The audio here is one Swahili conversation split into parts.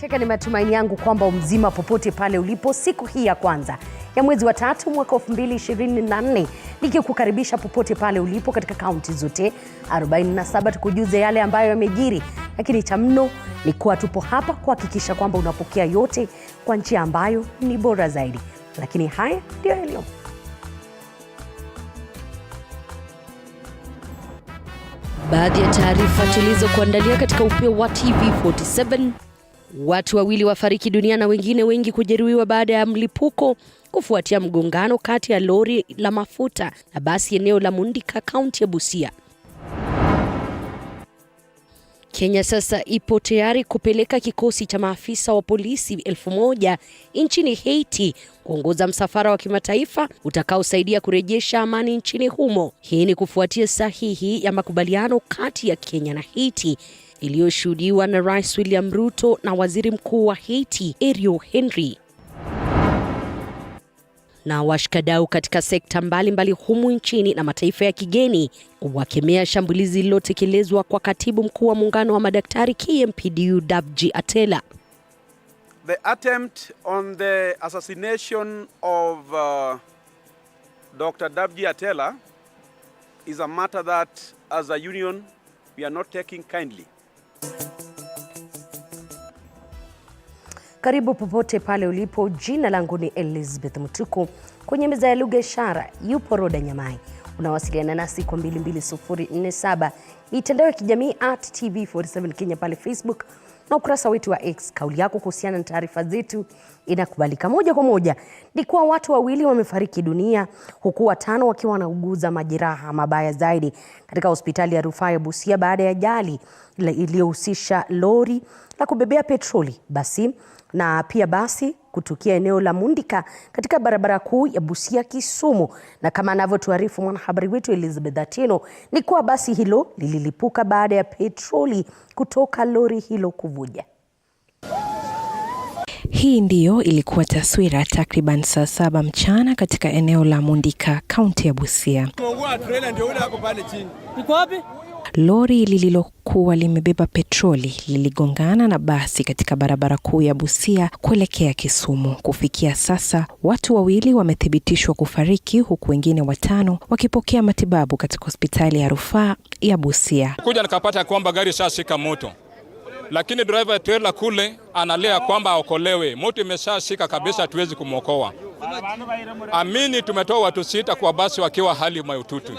shaka ni matumaini yangu kwamba mzima popote pale ulipo siku hii ya kwanza ya mwezi wa 3 mwaka 2024, nikikukaribisha popote pale ulipo katika kaunti zote 47 tukujuze yale ambayo yamejiri, lakini cha mno ni kuwa tupo hapa kuhakikisha kwamba unapokea yote kwa njia ambayo ni bora zaidi. Lakini haya ndio yaliyo. Baadhi ya taarifa tulizokuandalia katika upeo wa TV47. Watu wawili wafariki dunia na wengine wengi kujeruhiwa baada ya mlipuko kufuatia mgongano kati ya lori la mafuta na basi eneo la Mundika, kaunti ya Busia. Kenya sasa ipo tayari kupeleka kikosi cha maafisa wa polisi 1000 nchini Haiti kuongoza msafara wa kimataifa utakaosaidia kurejesha amani nchini humo. Hii ni kufuatia sahihi ya makubaliano kati ya Kenya na Haiti iliyoshuhudiwa na Rais William Ruto na Waziri Mkuu wa Haiti Ariel Henry. Na washikadau katika sekta mbalimbali humu nchini na mataifa ya kigeni wakemea shambulizi lililotekelezwa kwa katibu mkuu wa muungano wa madaktari KMPDU Davji Atela. The attempt on the assassination of Dr. Davji Atela is a matter that as a union we are not taking kindly. Karibu popote pale ulipo, jina langu ni Elizabeth Mutuku. Kwenye meza ya lugha ishara yupo Roda Nyamai. Unawasiliana nasi kwa 22047, mitandao ya kijamii @TV47 Kenya pale Facebook na ukurasa wetu wa X. Kauli yako kuhusiana na taarifa zetu inakubalika. Moja kwa moja ni kuwa watu wawili wamefariki dunia huku 5 wakiwa wanauguza majeraha mabaya zaidi katika hospitali ya rufaa ya Busia baada ya ajali iliyohusisha lori la kubebea petroli na pia basi kutukia eneo la Mundika katika barabara kuu ya Busia Kisumu. Na kama anavyotuarifu mwanahabari wetu Elizabeth Atino, ni kuwa basi hilo lililipuka baada ya petroli kutoka lori hilo kuvuja. Hii ndiyo ilikuwa taswira takriban saa 7 mchana katika eneo la Mundika, kaunti ya Busia. Lori lililokuwa limebeba petroli liligongana na basi katika barabara kuu ya Busia kuelekea Kisumu. Kufikia sasa, watu 2 wamethibitishwa kufariki huku wengine 5 wakipokea matibabu katika hospitali ya rufaa ya Busia. Kuja nikapata kwamba gari shashika moto, lakini driver trailer kule analea kwamba aokolewe. Moto imeshashika kabisa, tuwezi kumwokoa. Amini tumetoa watu 6 kwa basi wakiwa hali mahututi.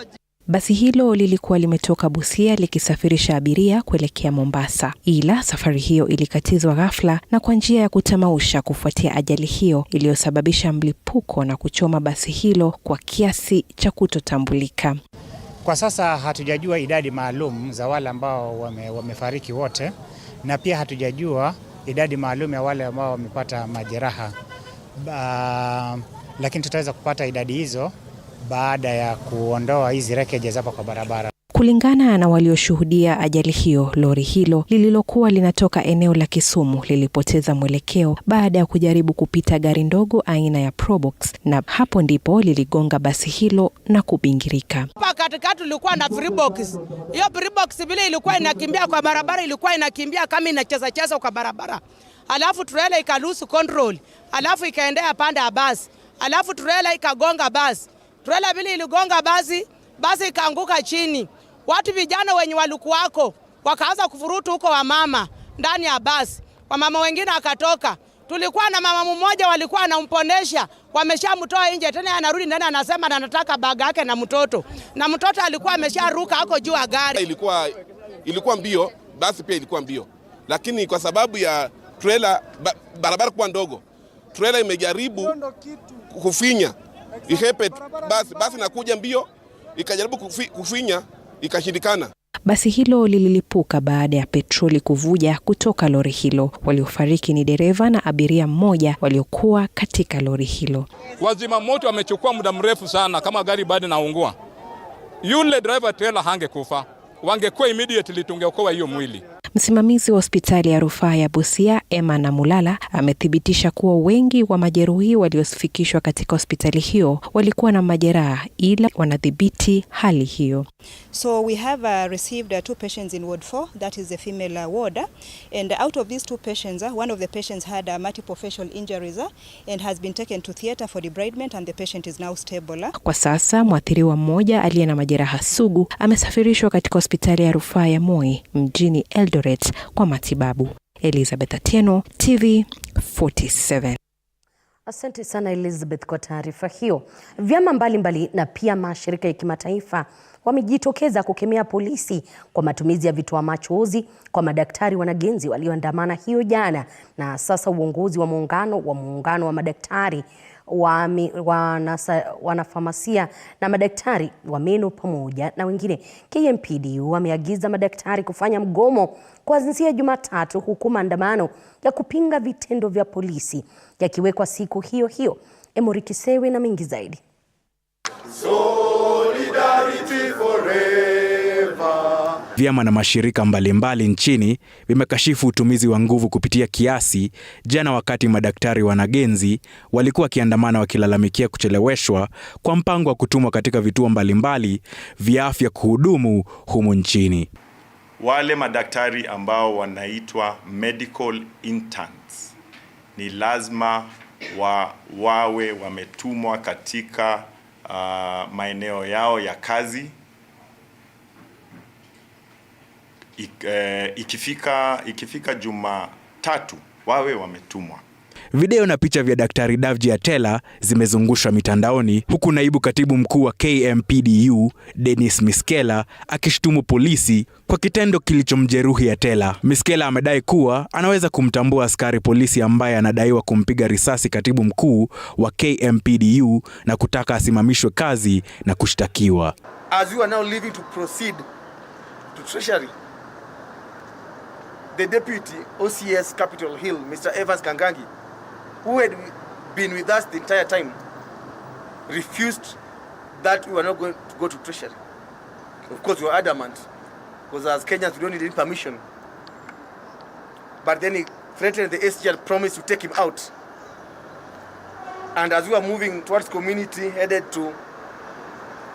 Basi hilo lilikuwa limetoka Busia likisafirisha abiria kuelekea Mombasa, ila safari hiyo ilikatizwa ghafla na kwa njia ya kutamausha kufuatia ajali hiyo iliyosababisha mlipuko na kuchoma basi hilo kwa kiasi cha kutotambulika. Kwa sasa hatujajua idadi maalum za wale ambao wamefariki wote, na pia hatujajua idadi maalum ya wale ambao wamepata majeraha. Lakini tutaweza kupata idadi hizo baada ya kuondoa hizi rekeje hapa kwa barabara. Kulingana na walioshuhudia ajali hiyo, lori hilo lililokuwa linatoka eneo la Kisumu lilipoteza mwelekeo baada ya kujaribu kupita gari ndogo aina ya Probox, na hapo ndipo liligonga basi hilo na kubingirika. Hapa katikati tulikuwa na Probox. Hiyo Probox vile ilikuwa inakimbia kwa barabara, ilikuwa inakimbia kama inacheza kwa barabara. Alafu trailer ikalose control. Alafu ikaendea pande ya basi. Alafu trailer ikagonga basi. Trailer vile iligonga basi ikaanguka chini. Watu vijana wenye walikuwako wakaanza kufurutu huko wamama ndani ya basi. Wamama wengine akatoka. Tulikuwa na mama mmoja walikuwa anamponesha, wameshamtoa nje, tena anarudi ndani anasema anataka baga yake na mtoto. Na mtoto alikuwa amesharuka hako juu ya gari. Ilikuwa mbio, basi pia ilikuwa mbio. Lakini kwa sababu ya trailer barabara kuwa ndogo, trailer imejaribu kufinya. Basi nakuja mbio, ikajaribu kufinya, ikashindikana. Basi hilo lililipuka baada ya petroli kuvuja kutoka lori hilo. Waliofariki ni dereva na abiria mmoja waliokuwa katika lori hilo. Wazima moto wamechukua muda mrefu sana, kama gari bado naungua. Yule driver trailer hangekufa, wangekuwa immediately tungeokoa hiyo mwili. Msimamizi wa hospitali ya rufaa ya Busia, Emma Namulala, amethibitisha kuwa wengi wa majeruhi waliofikishwa katika hospitali hiyo walikuwa na majeraha, ila wanadhibiti hali hiyo. So we have received 2 patients in ward 4, that is the female ward, and out of these 2 patients, one of the patients had multiple facial injuries and has been taken to theater for debridement, and the patient is now stable. Kwa sasa mwathiriwa mmoja aliye na majeraha sugu amesafirishwa katika hospitali ya rufaa ya Moi mjini Eldoret kwa matibabu. Elizabeth Atieno, TV47. Asante sana Elizabeth kwa taarifa hiyo. Vyama mbalimbali na pia mashirika ya kimataifa wamejitokeza kukemea polisi kwa matumizi ya vitoa machozi kwa madaktari wanagenzi walioandamana hiyo jana, na sasa uongozi wa muungano wa madaktari wanafamasia na madaktari wa meno pamoja na wengine KMPDU wameagiza madaktari kufanya mgomo kuanzia Jumatatu, huku maandamano ya kupinga vitendo vya polisi yakiwekwa siku hiyo hiyo. Emory Kisewe na mengi zaidi. Solidarity forever. Vyama na mashirika mbalimbali nchini vimekashifu utumizi wa nguvu kupitia kiasi jana, wakati madaktari wanagenzi walikuwa wakiandamana wakilalamikia kucheleweshwa kwa mpango wa kutumwa katika vituo mbalimbali vya afya kuhudumu humu nchini. Wale madaktari ambao wanaitwa medical interns ni lazima wawe wametumwa katika maeneo yao ya kazi ikifika Jumatatu wawe wametumwa. Video na picha vya Daktari Davji Atela zimezungushwa mitandaoni, huku naibu katibu mkuu wa KMPDU Dennis Miskela akishtumu polisi kwa kitendo kilichomjeruhi Atela. Miskela amedai kuwa anaweza kumtambua askari polisi ambaye anadaiwa kumpiga risasi katibu mkuu wa KMPDU na kutaka asimamishwe kazi na kushtakiwa. As you are now leaving to proceed to Treasury, the Deputy OCS Capitol Hill, Mr. Evans Kangangi, who had been with us the entire time, refused that we were not going to go to Treasury. Of course, we were adamant, because as Kenyans, we don't need any permission. But then he threatened the SGR, promised to take him out. And as we were moving towards community, headed to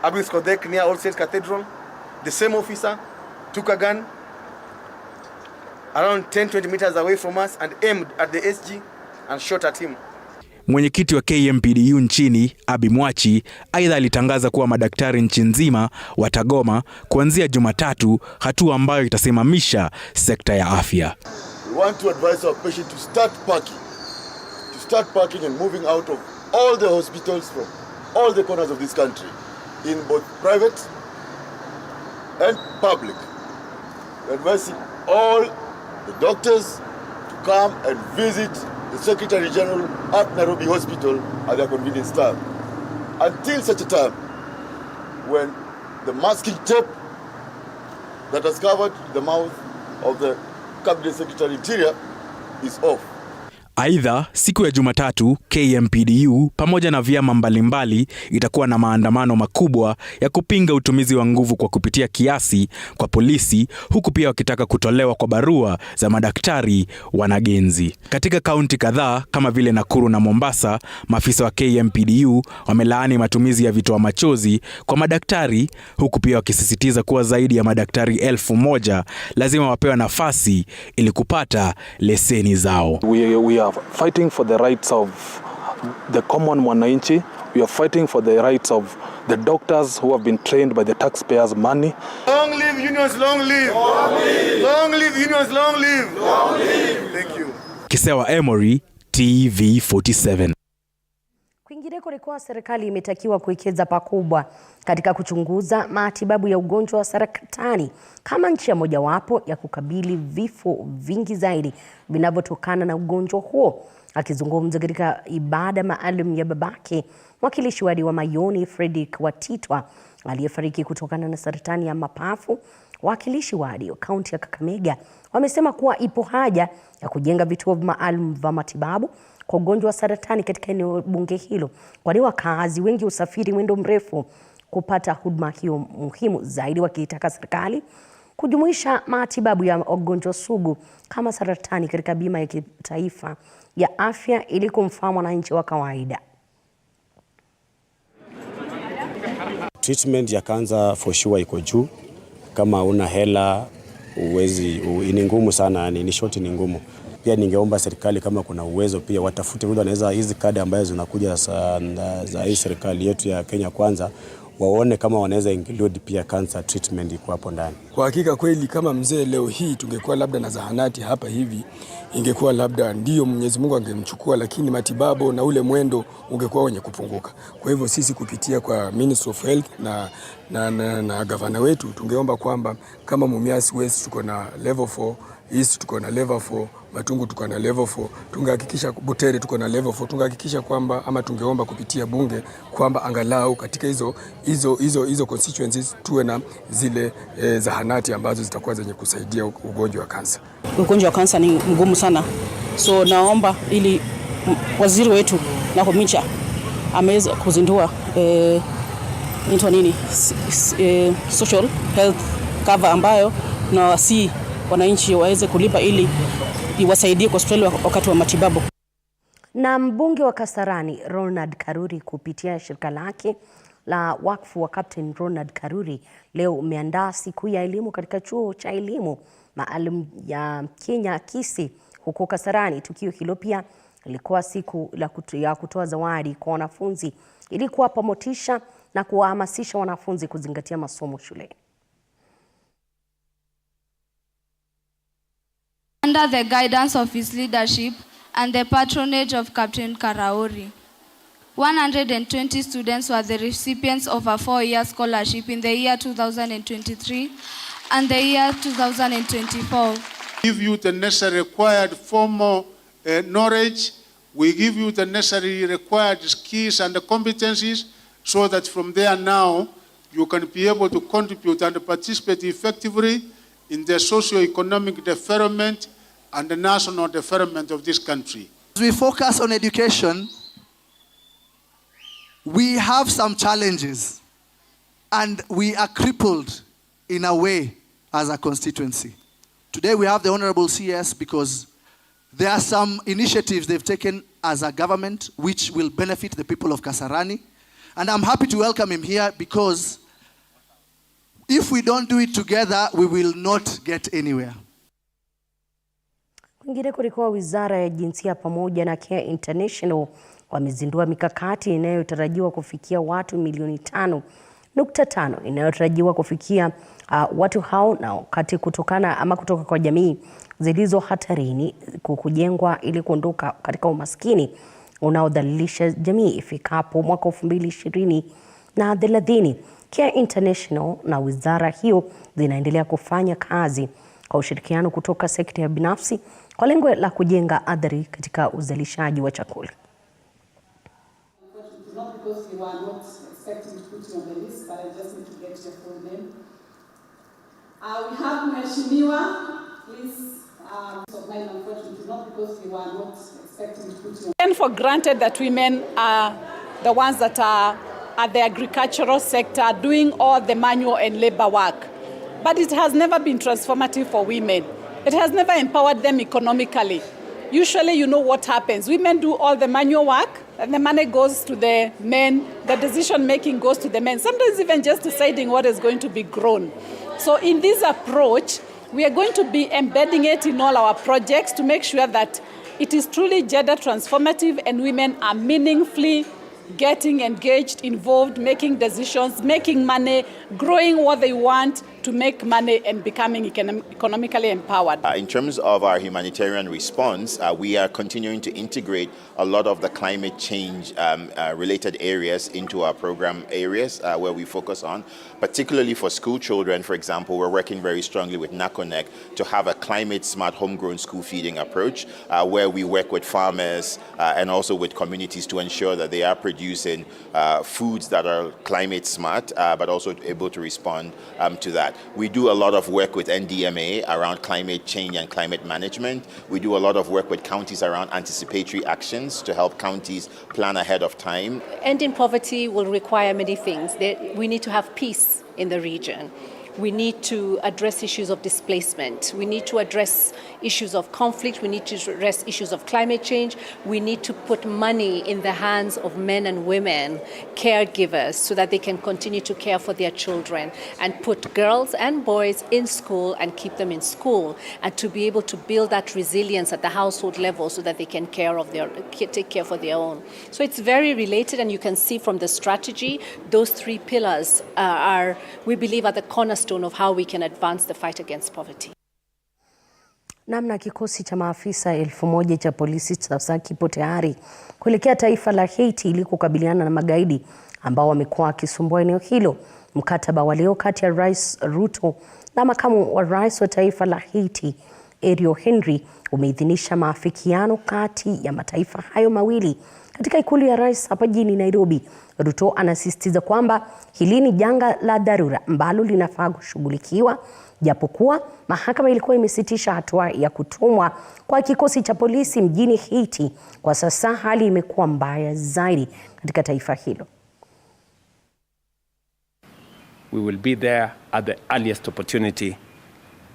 Abis Kodek near All Saints Cathedral, the same officer took a gun around 10-20 meters away from us and aimed at the SG and shot at him. Mwenyekiti wa KMPDU nchini, Abi Mwachi, aidha alitangaza kuwa madaktari nchi nzima watagoma kuanzia Jumatatu, hatua ambayo itasimamisha sekta ya afya. We want to advise our patients to start packing and moving out of all the hospitals from all the corners of this country, in both private and public. We're advising all the doctors to come and visit the Secretary General at Nairobi Hospital at their convenience time, until such a time when the masking tape that has covered the mouth of the Cabinet Secretary Interior is off. Aidha, siku ya Jumatatu, KMPDU pamoja na vyama mbalimbali itakuwa na maandamano makubwa ya kupinga utumizi wa nguvu kwa kupitia kiasi kwa polisi, huku pia wakitaka kutolewa kwa barua za madaktari wanagenzi. Katika kaunti kadhaa kama vile Nakuru na Mombasa, maafisa wa KMPDU wamelaani matumizi ya vitoa machozi kwa madaktari, huku pia wakisisitiza kuwa zaidi ya madaktari 1000 lazima wapewe nafasi ili kupata leseni zao. We are fighting for the rights of the common mwananchi. We are fighting for the rights of the doctors who have been trained by the taxpayers' money. Long live unions, long live! Long live! Long live unions, long live! Long live! Thank you. Kisewa Emory, TV47. Kwingineko ni kuwa serikali imetakiwa kuwekeza pakubwa katika kuchunguza matibabu ya ugonjwa wa saratani kama njia mojawapo ya kukabili vifo vingi zaidi vinavyotokana na ugonjwa huo. Akizungumza katika ibada maalum ya babake, mwakilishi wadi wa Mayoni Fredrick Watitwa aliyefariki kutokana na saratani ya mapafu, wakilishi wadi wa kaunti ya Kakamega wamesema kuwa ipo haja ya kujenga vituo maalum vya matibabu kwa ugonjwa wa saratani katika eneo bunge hilo, kwani wakazi wengi usafiri mwendo mrefu kupata huduma hiyo muhimu zaidi, wakiitaka serikali kujumuisha matibabu ya ugonjwa sugu kama saratani katika bima ya kitaifa ya afya ili kumfaa mwananchi wa kawaida. Treatment ya kansa for sure iko juu. Kama una hela ni ngumu sana, ni shoti ni ngumu. Pia ningeomba serikali kama kuna uwezo pia watafute vile wanaweza hizi kadi ambazo zinakuja za hii serikali yetu ya Kenya Kwanza, waone kama wanaweza include pia cancer treatment iko hapo ndani. Kwa hakika kweli kama mzee leo hii tungekuwa labda na zahanati hapa hivi, ingekuwa labda ndio Mwenyezi Mungu angemchukua, lakini matibabu na ule mwendo ungekuwa wenye kupunguka. Kwa hivyo sisi kupitia kwa Ministry of Health na gavana wetu tungeomba kwamba kama Mumias West tuko na level 4, East tuko na level 4, Matungu tuko na level 4, tungehakikisha Butere tuko na level 4, tungehakikisha kwamba ama tungeomba kupitia bunge kwamba angalau katika hizo constituencies tuwe na zile zahanati ambazo zitakuwa zenye kusaidia ugonjwa wa kansa. Ugonjwa wa kansa ni mgumu sana. So naomba ili waziri wetu Nakumicha ameweza kuzindua social health cover ambayo na wasi wananchi waweze kulipa ili iwasaidie kwa hospitali wakati wa matibabu. Na mbunge wa Kasarani Ronald Karuri kupitia shirika lake la wakfu wa Captain Ronald Karuri leo umeandaa siku ya elimu katika chuo cha elimu maalum ya Kenya-Haiti huko Kasarani. Tukio hilo pia ilikuwa siku ya kutoa zawadi kwa wanafunzi ili kuwapa motisha na kuwahamasisha wanafunzi kuzingatia masomo shuleni. Under the guidance of his leadership and the patronage of Captain Karauri, 120 students were the recipients of a 4-year scholarship in the year 2023 and the year 2024. We give you the necessary required formal knowledge. We give you the necessary required skills and competencies so that from there now you can be able to contribute and participate effectively in the socio-economic development and the national development of this country. As we focus on education, we have some challenges and we are crippled in a way as a constituency. Today we have the Honorable CS because there are some initiatives they've taken as a government which will benefit the people of Kasarani. And I'm happy to welcome him here because if we don't do it together, we will not get anywhere. Kwingine kulikuwa Wizara ya Jinsia pamoja na Care International wamezindua mikakati inayotarajiwa kufikia watu milioni 5.5 inayotarajiwa kufikia watu hao na wakati kutoka kwa jamii zilizo hatarini kujengwa ili kuondoka katika umaskini unaodhalilisha jamii ifikapo mwaka 2030. Care International na wizara hiyo zinaendelea kufanya kazi kwa ushirikiano kutoka sekta ya binafsi kwa lengo la kujenga athari katika uzalishaji wa chakula. And for granted that women are the ones that are at the agricultural sector doing all the manual and labor work. But it has never been transformative for women. It has never empowered them economically. Usually, you know what happens. Women do all the manual work and the money goes to the men. The decision making goes to the men. Sometimes even just deciding what is going to be grown. So in this approach, we are going to be embedding it in all our projects to make sure that it is truly gender transformative and women are meaningfully getting engaged, involved, making decisions, making money, growing what they want to make money and becoming economically empowered. In terms of our humanitarian response, we are continuing to integrate a lot of the climate change related areas into our program areas where we focus on, particularly for school children. For example, we're working very strongly with NACONEC to have a climate smart homegrown school feeding approach where we work with farmers and also with communities to ensure that they are producing foods that are climate smart but also able to respond to that. We do a lot of work with NDMA around climate change and climate management. We do a lot of work with counties around anticipatory actions to help counties plan ahead of time. Ending poverty will require many things. We need to have peace in the region. We need to address issues of displacement. We need to address issues of conflict. We need to address issues of climate change. We need to put money in the hands of men and women, caregivers, so that they can continue to care for their children and put girls and boys in school and keep them in school, and to be able to build that resilience at the household level so that they can take care for their own. So it's very related, and you can see from the strategy, those three pillars we believe, are the cornerstone of how we can advance the fight against poverty. Namna kikosi cha maafisa 1000 cha polisi sasa kipo tayari kuelekea taifa la Haiti ili kukabiliana na magaidi ambao wamekuwa wakisumbua eneo hilo. Mkataba wa leo kati ya Rais Ruto na makamu wa rais wa taifa la Haiti, Ariel Henry, umeidhinisha maafikiano kati ya mataifa hayo mawili. Katika ikulu ya rais hapa jijini Nairobi, Ruto anasisitiza kwamba hili ni janga la dharura ambalo linafaa kushughulikiwa, japokuwa mahakama ilikuwa imesitisha hatua ya kutumwa kwa kikosi cha polisi mjini Haiti. Kwa sasa hali imekuwa mbaya zaidi katika taifa hilo. We will be there at the earliest opportunity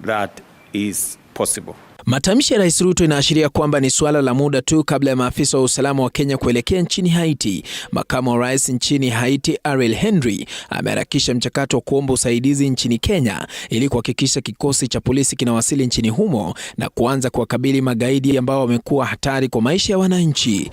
that is possible. Matamshi ya Rais Ruto inaashiria kwamba ni suala la muda tu kabla ya maafisa wa usalama wa Kenya kuelekea nchini Haiti. Makamu wa rais nchini Haiti, Ariel Henry, ameharakisha mchakato wa kuomba usaidizi nchini Kenya ili kuhakikisha kikosi cha polisi kinawasili nchini humo na kuanza kuwakabili magaidi ambao wamekuwa hatari kwa maisha ya wananchi.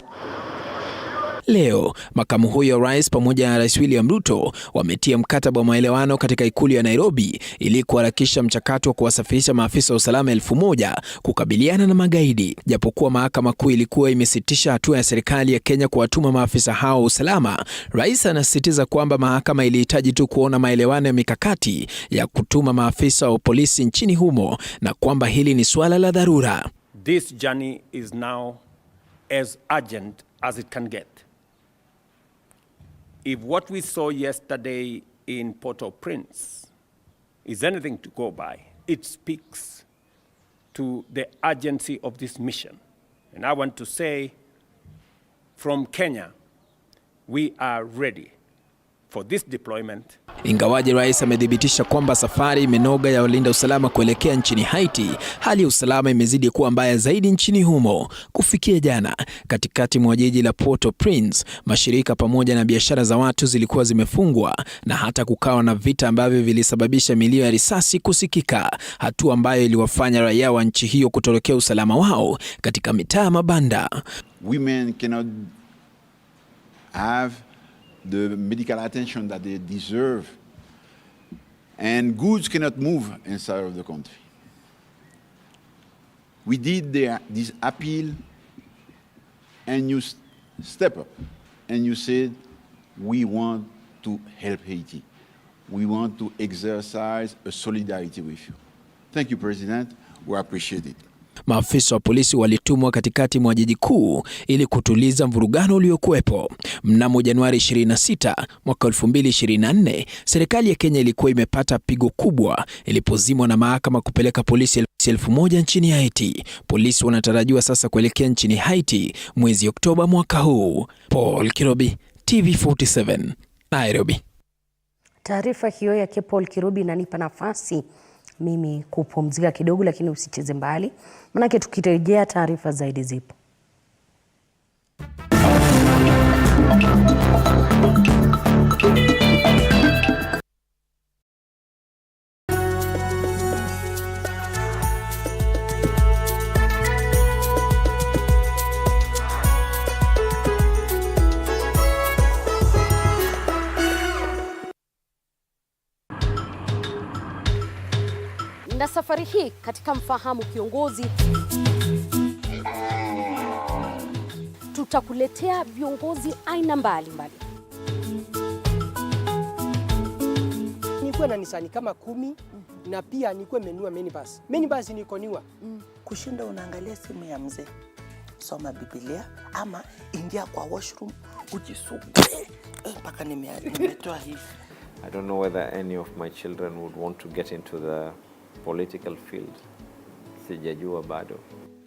Leo, makamu huyo rais pamoja na Rais William Ruto wametia mkataba wa maelewano katika ikulu ya Nairobi ili kuharakisha mchakato wa kuwasafirisha maafisa wa usalama 1000 kukabiliana na magaidi. Japokuwa mahakama kuu ilikuwa imesitisha hatua ya serikali ya Kenya kuwatuma maafisa hao wa usalama, rais anasisitiza kwamba mahakama ilihitaji tu kuona maelewano ya mikakati ya kutuma maafisa wa polisi nchini humo na kwamba hili ni suala la dharura. This journey is now as urgent as it can get. If what we saw yesterday in Port-au-Prince is anything to go by, it speaks to the urgency of this mission. And I want to say, from Kenya, we are ready for this deployment. Ingawaje rais amedhibitisha kwamba safari imenoga ya walinda usalama kuelekea nchini Haiti, hali ya usalama imezidi kuwa mbaya zaidi nchini humo. Kufikia jana, katikati mwa jiji la Port-au-Prince, mashirika pamoja na biashara za watu zilikuwa zimefungwa na hata kukawa na vita ambavyo vilisababisha milio ya risasi kusikika, hatua ambayo iliwafanya raia wa nchi hiyo kutorokea usalama wao katika mitaa mabanda. Women cannot have the medical attention that they deserve, and goods cannot move inside of the country. We did this appeal, and you step up and you said, we want to help Haiti. We want to exercise a solidarity with you. Thank you, President. We appreciate it. Maafisa wa polisi walitumwa katikati mwa jiji kuu ili kutuliza mvurugano uliokuwepo. Mnamo Januari 26 mwaka 2024, serikali ya Kenya ilikuwa imepata pigo kubwa ilipozimwa na mahakama kupeleka polisi 1000 nchini Haiti. Polisi wanatarajiwa sasa kuelekea nchini Haiti mwezi Oktoba mwaka huu. Paul Kirobi, TV47, Nairobi. Taarifa hiyo ya Paul Kirobi inanipa nafasi mimi kupumzika kidogo, lakini usicheze mbali, manake tukirejea taarifa zaidi zipo. Na safari hii katika Mfahamu Kiongozi tutakuletea viongozi aina mbalimbali. Nikuwe na Nisani kama 10 na pia nikuwe menua minibus. Minibus niko niwa. Kushinda unaangalia simu ya mzee, soma Biblia ama ingia kwa washroom ujisugue mpaka nimetoa hivi. I don't know whether any of my children would want to get into the political field. Sijajua bado.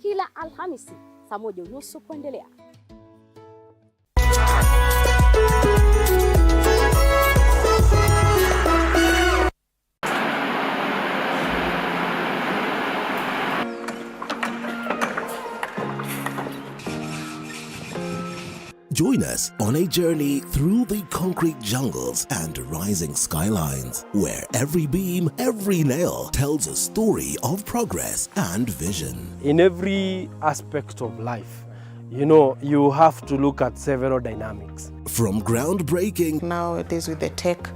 Kila Alhamisi saa 1:30 kuendelea. Join us on a journey through the concrete jungles and rising skylines, where every beam, every nail tells a story of progress and vision. In every aspect of life, you have to look at several dynamics. From groundbreaking. Nowadays with the tech,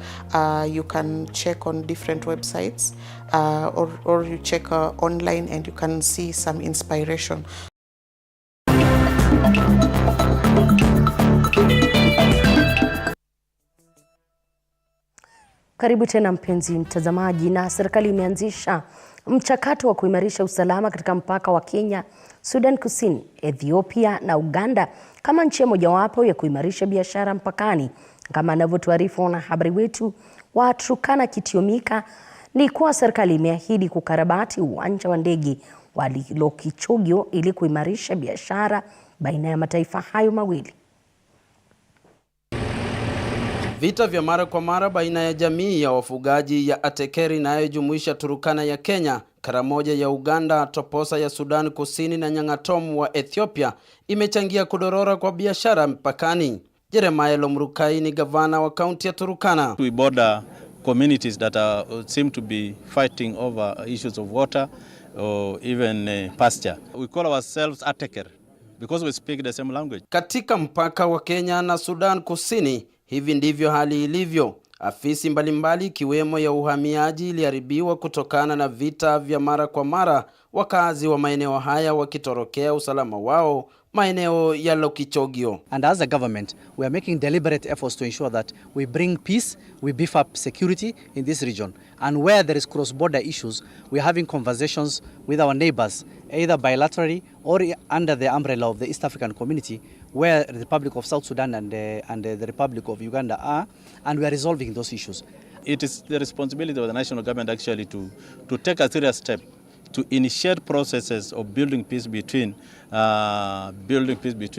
you can check on different websites or you check online and you can see some inspiration. Karibu tena mpenzi mtazamaji. Na serikali imeanzisha mchakato wa kuimarisha usalama katika mpaka wa Kenya, Sudan Kusini, Ethiopia na Uganda kama njia mojawapo ya kuimarisha biashara mpakani. Kama anavyotuarifu wanahabari wetu wa Turkana Kitiomika, ni kuwa serikali imeahidi kukarabati uwanja wa ndege wa Lokichogio ili kuimarisha biashara baina ya mataifa hayo mawili. Vita vya mara kwa mara baina ya jamii ya wafugaji ya Atekeri inayojumuisha Turkana ya Kenya, Karamoja ya Uganda, Toposa ya Sudan Kusini na Nyangatom wa Ethiopia imechangia kudorora kwa biashara mpakani. Jeremiah Lomrukai ni gavana wa kaunti ya Turkana. We border communities that seem to be fighting over issues of water or even pasture. We call ourselves Atekeri because we speak the same language. Katika mpaka wa Kenya na Sudan Kusini, hivi ndivyo hali ilivyo. Afisi mbalimbali ikiwemo ya uhamiaji iliharibiwa kutokana na vita vya mara kwa mara, wakazi wa maeneo haya wakitorokea usalama wao maeneo ya Lokichogio. And as a government, we are making deliberate efforts to ensure that we bring peace, we beef up security in this region. And where there is cross-border issues, we are having conversations with our neighbors, either bilaterally or under the umbrella of the East African Community, where the Republic of South Sudan and the Republic of Uganda are, and we are resolving those issues. It is the responsibility of the national government actually to take a serious step to initiate processes of building peace between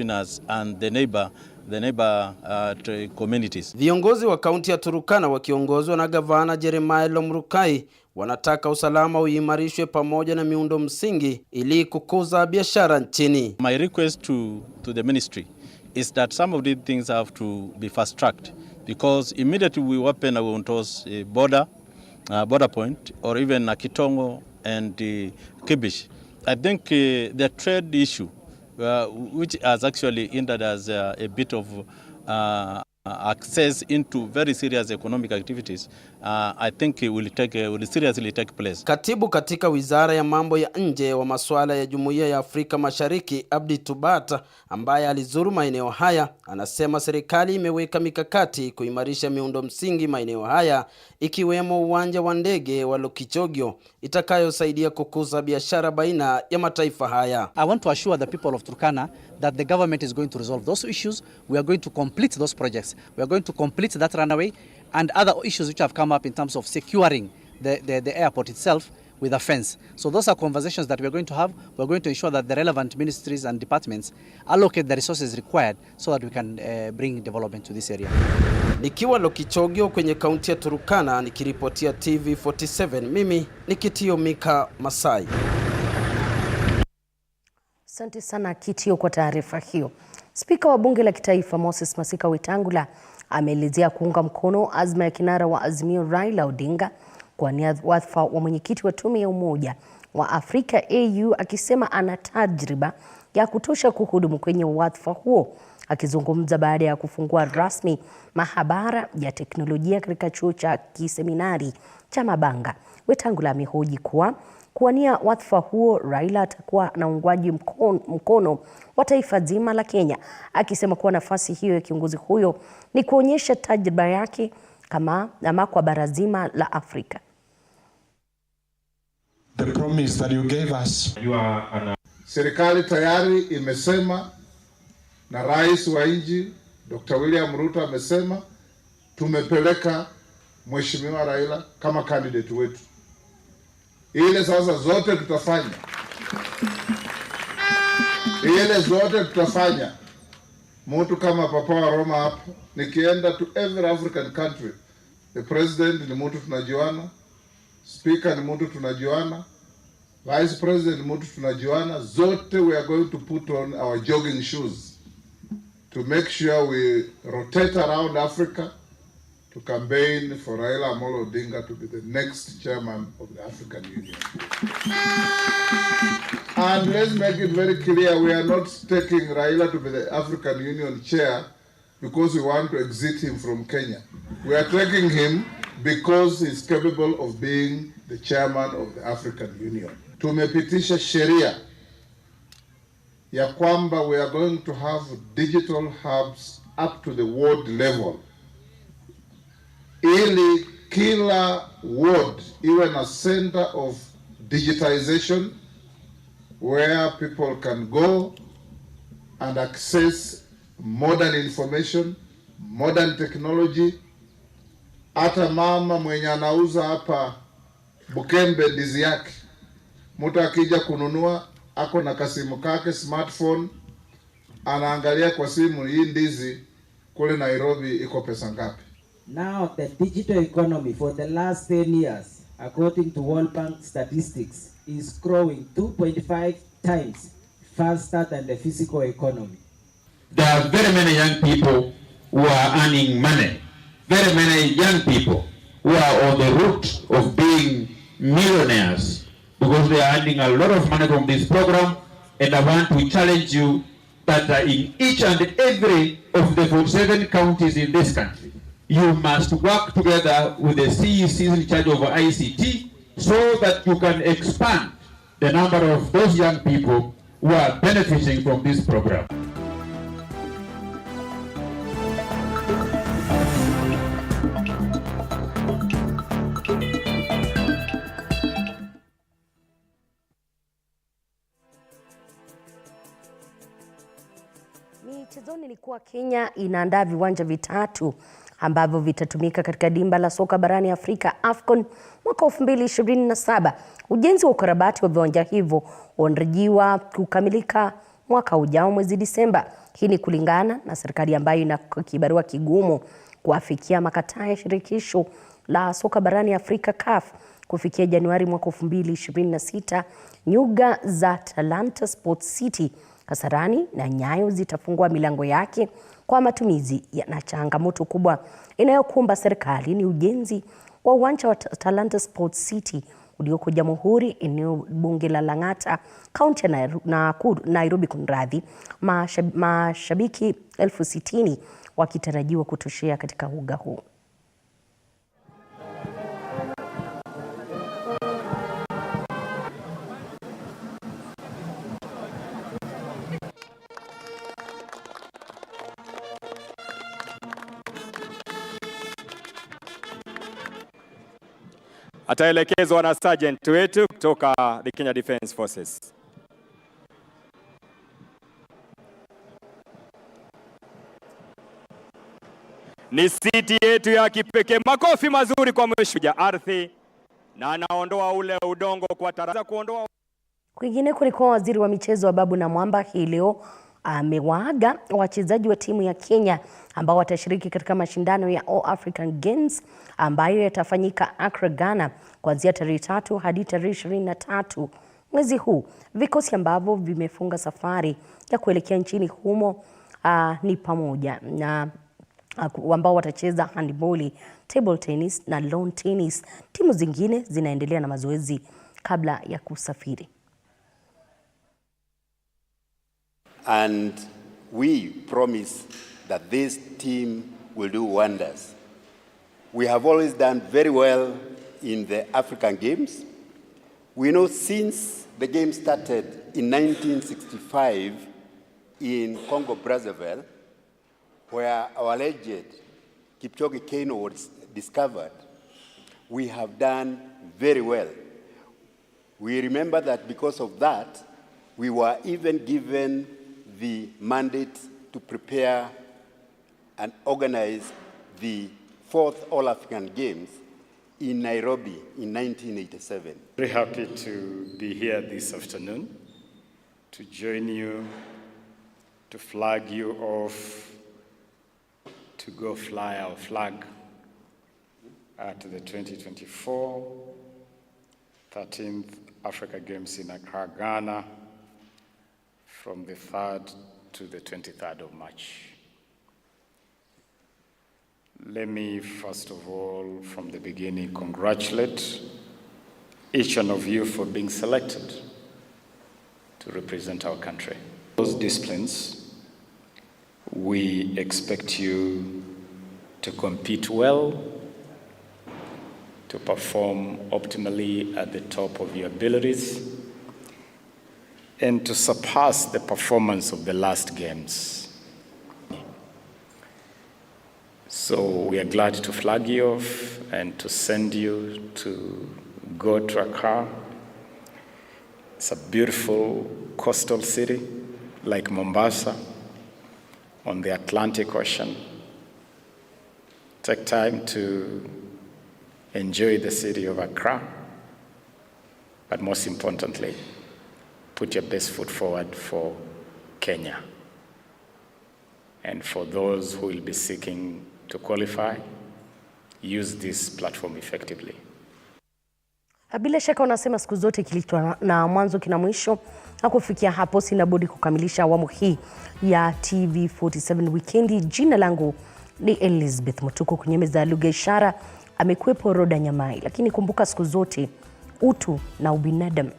us and the neighbor communities. Viongozi wa kaunti ya Turkana wakiongozwa na gavana Jeremiah Lomrukai wanataka usalama uimarishwe pamoja na miundo msingi ili kukuza biashara nchini. My request to the ministry is that some of these things have to be fast tracked, because immediately we open towards a border point or even a Kitongo and Kibish, I think the trade issue, which has actually hindered us a bit of access into very serious economic activities, I think it will seriously take place. Katibu katika Wizara ya Mambo ya Nje wa masuala ya Jumuiya ya Afrika Mashariki, Abdi Tubata, ambaye alizuru maeneo haya, anasema serikali imeweka mikakati kuimarisha miundo msingi maeneo haya, ikiwemo uwanja wa ndege wa Lokichogio itakayosaidia kukuza biashara baina ya mataifa haya. I want to assure the people of Turkana that the government is going to resolve those issues. We are going to complete those projects. We are going to complete that runway and other issues which have come up in terms of securing the airport itself with a fence. So those are conversations that we are going to have. We are going to ensure that the relevant ministries and departments allocate the resources required so that we can bring development to this area. Nikiwa Lokichogio kwenye kaunti ya Turkana, nikiripotia TV47, mimi ni Kitiomika Masai. Asante sana Kitio kwa taarifa hiyo. Spika wa Bunge la Kitaifa Moses Masika Wetangula ameelezea kuunga mkono azma ya kinara wa Azimio Raila Odinga kuwania wadhifa wa mwenyekiti wa Tume ya Umoja wa Afrika AU, akisema ana tajriba ya kutosha kuhudumu kwenye wadhifa huo. Akizungumza baada ya kufungua rasmi mahabara ya teknolojia katika chuo cha kiseminari cha Mabanga, Wetangula amehoji kuwa kuwania wadhifa huo Raila atakuwa na uungwaji mkono wa taifa zima la Kenya, akisema kuwa nafasi hiyo ya kiongozi huyo ni kuonyesha tajriba yake kama kwa bara zima la Afrika. The promise that you gave us. Serikali tayari imesema na rais wa nchi Dr. William Ruto amesema tumepeleka Mheshimiwa Raila kama candidate wetu. Ile sasa zote tutafanya. Mtu kama Papa wa Roma hapo, nikienda to every African country, the president ni mtu tunajuana, speaker ni mtu tunajuana, vice president ni mtu tunajuana, zote we are going to put on our jogging shoes to make sure we rotate around Africa to campaign for Raila Amolo Odinga to be the next chairman of the African Union. And let's make it very clear, we are not taking Raila to be the African Union chair because we want to exit him from Kenya. We are taking him because he's capable of being the chairman of the African Union. Tumepitisha sheria ya kwamba we are going to have digital hubs up to the ward level, ili kila ward iwe na center of digitization where people can go and access modern information, modern technology. Hata mama mwenye anauza hapa Bukembe ndizi yake, mtu akija kununua ako na kasimu kake smartphone, anaangalia kwa simu hii ndizi kule Nairobi iko pesa ngapi. Now the digital economy for the last 10 years, according to World Bank statistics, is growing 2.5 times faster than the physical economy. There are very many young people who are earning money. Very many young people who are on the route of being millionaires because they are earning a lot of money from this program. And I want to challenge you that in each and every of the 47 counties in this country, you must work together with the CECs in charge of ICT so that you can expand the number of those young people who are benefiting from this program. Michezoni ni kuwa Kenya inaandaa viwanja vitatu ambavyo vitatumika katika dimba la soka barani Afrika AFCON mwaka 2027. Ujenzi wa ukarabati wa viwanja hivyo unatarajiwa kukamilika mwaka ujao mwezi Disemba. Hii ni kulingana na serikali ambayo ina kibarua kigumu kuafikia makataa ya shirikisho la soka barani Afrika CAF. Kufikia Januari mwaka 2026, nyuga za Talanta Sports City, Kasarani na Nyayo zitafungua milango yake kwa matumizi. Na changamoto kubwa inayokumba serikali ni ujenzi wa uwanja wa Talanta Sports City ulioko Jamhuri, eneo bunge la Lang'ata, kaunti ya Nairobi kunradhi. Mashabiki 60,000 wakitarajiwa kutoshea katika uga huu. Ataelekezwa na sergeant wetu kutoka the Kenya Defence Forces. Ni siti yetu ya kipekee. Makofi mazuri kwa mheshimiwa ardhi, na anaondoa ule udongo kwa taraza kuondoa. Kwingine kulikuwa waziri wa michezo wa Babu na Mwamba hii leo amewaaga wachezaji wa timu ya Kenya ambao watashiriki katika mashindano ya All African Games ambayo yatafanyika Accra, Ghana kuanzia tarehe 3 hadi tarehe 23 mwezi huu. Vikosi ambavyo vimefunga safari ya kuelekea nchini humo ni pamoja na ambao watacheza handball, table tennis na lawn tennis. Timu zingine zinaendelea na mazoezi kabla ya kusafiri. And we promise that this team will do wonders. We have always done very well in the African Games. We know since the game started in 1965 in Congo-Brazzaville, where our legend Kipchoge Keino was discovered, we have done very well. We remember that because of that, we were even given the mandate to prepare and organize the 4th All-African Games in Nairobi in 1987. Very happy to be here this afternoon to join you, to flag you off, to go fly our flag at the 2024 13th Africa Games in Accra, Ghana, from the 3rd to the 23rd of March. Let me, first of all, from the beginning, congratulate each one of you for being selected to represent our country. Those disciplines, we expect you to compete well, to perform optimally at the top of your abilities, and to surpass the performance of the last games. So we are glad to flag you off and to send you to go to Accra. It's a beautiful coastal city like Mombasa on the Atlantic Ocean. Take time to enjoy the city of Accra, but most importantly, put your best foot forward for Kenya. And for those who will be seeking to qualify, use this platform effectively. Bila shaka unasema siku zote kilicho na mwanzo kina mwisho, na kufikia hapo sina budi kukamilisha awamu hii ya TV47 Weekendi. Jina langu ni Elizabeth Mutuku, kwenye meza ya lugha ishara amekuwepo Roda Nyamai, lakini kumbuka siku zote utu na ubinadamu